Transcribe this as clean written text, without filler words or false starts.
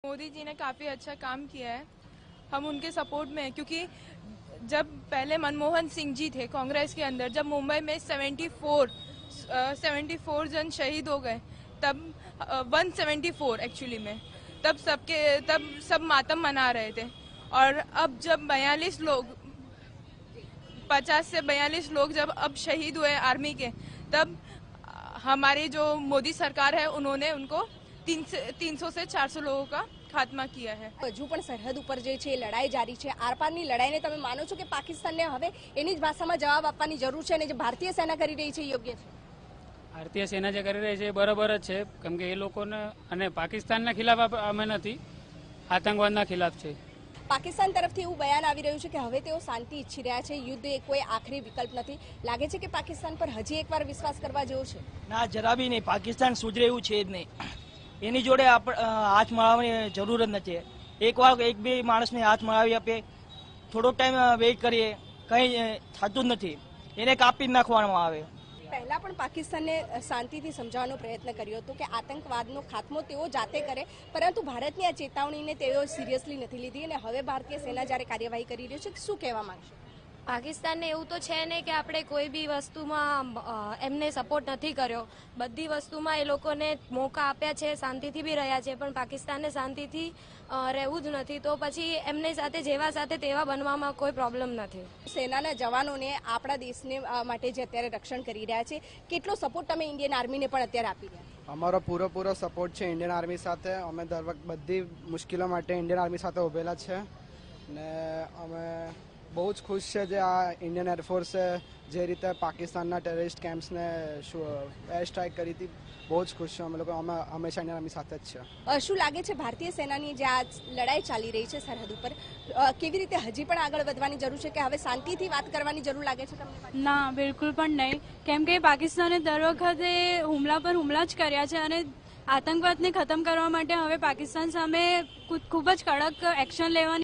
मोदी जी ने काफ़ी अच्छा काम किया है, हम उनके सपोर्ट में हैं क्योंकि जब पहले मनमोहन सिंह जी थे कांग्रेस के अंदर, जब मुंबई में 74 जन शहीद हो गए, तब 174 एक्चुअली में, तब सब मातम मना रहे थे। और अब जब 42 लोग 50 से 42 लोग जब अब शहीद हुए आर्मी के, तब हमारी जो मोदी सरकार है उन्होंने उनको 300 से 400 लोगों का ખાતમા કિયા હે। હજુ પણ સરહદ ઉપર જે છે લડાઈ જારી છે। આરપારની લડાઈને તમે માનો છો કે પાકિસ્તાનને હવે એની જ ભાષામાં જવાબ આપવાની જરૂર છે અને જે ભારતીય સેના કરી રહી છે યોગ્ય છે? ભારતીય સેના જે કરી રહી છે એ બરાબર જ છે, કેમ કે એ લોકોને અને પાકિસ્તાનના ખિલાફ અમે નથી, આતંકવાદના ખિલાફ છે। પાકિસ્તાન તરફથી એવું બયાન આવી રહ્યું છે કે હવે તેઓ શાંતિ ઈચ્છી રહ્યા છે, યુદ્ધ એ કોઈ આખરી વિકલ્પ નથી। લાગે છે કે પાકિસ્તાન પર હજી એકવાર વિશ્વાસ કરવા જેવો છે? ના, જરા બી નહીં। પાકિસ્તાન સુધરે એવું છે જ નહીં। એની જોડે હાથ મળવાની જરૂર જ નથી। એક બે માણસને હાથ મળાવી આપે, થોડોક ટાઈમ વેઇટ કરીએ, કંઈ થતું જ નથી, એને કાપી જ નાખવામાં આવે। પહેલા પણ પાકિસ્તાનને શાંતિથી સમજાવવાનો પ્રયત્ન કર્યો હતો કે આતંકવાદનો ખાત્મો તેઓ જાતે કરે, પરંતુ ભારતની આ ચેતવણીને તેઓ સિરિયસલી નથી લીધી અને હવે ભારતીય સેના જ્યારે કાર્યવાહી કરી રહી છે, શું કહેવા માંગશે? પાકિસ્તાનને એવું તો છે ને કે આપણે કોઈ બી વસ્તુમાં એમને સપોર્ટ નથી કર્યો, બધી વસ્તુમાં એ લોકોને મોકા આપ્યા છે, શાંતિથી બી રહ્યા છે, પણ પાકિસ્તાનને શાંતિથી રહેવું જ નથી, તો પછી એમની સાથે જેવા સાથે તેવા બનવામાં કોઈ પ્રોબ્લેમ નથી। સેનાના જવાનોને આપણા દેશને માટે જે અત્યારે રક્ષણ કરી રહ્યા છે, કેટલો સપોર્ટ તમે ઇન્ડિયન આર્મીને પણ અત્યારે આપી રહ્યા? અમારો પૂરો સપોર્ટ છે ઇન્ડિયન આર્મી સાથે। અમે દર વખત બધી મુશ્કેલો માટે ઇન્ડિયન આર્મી સાથે ઉભેલા છે ને અમે બહુ જ ખુશ છે જે આ ઇન્ડિયન એરફોર્સે જે રીતે પાકિસ્તાનના ટેરરિસ્ટ કેમ્પ્સને એર સ્ટ્રાઇક કરી હતી, બહુ જ ખુશ છું। અમે લોકો હંમેશા ઇન્ડિયન આર્મી સાથે જ છે। શું લાગે છે ભારતીય સેનાની જે આ લડાઈ ચાલી રહી છે સરહદ ઉપર, કેવી રીતે હજી પણ આગળ વધવાની જરૂર છે કે હવે શાંતિથી વાત કરવાની જરૂર લાગે છે તમને? ના, બિલકુલ પણ નહીં, કેમ કે પાકિસ્તાને દર વખતે હુમલા પર હુમલા જ કર્યા છે અને આતંકવાદને ખતમ કરવા માટે હવે પાકિસ્તાન સામે ખૂબ જ કડક એક્શન લેવાની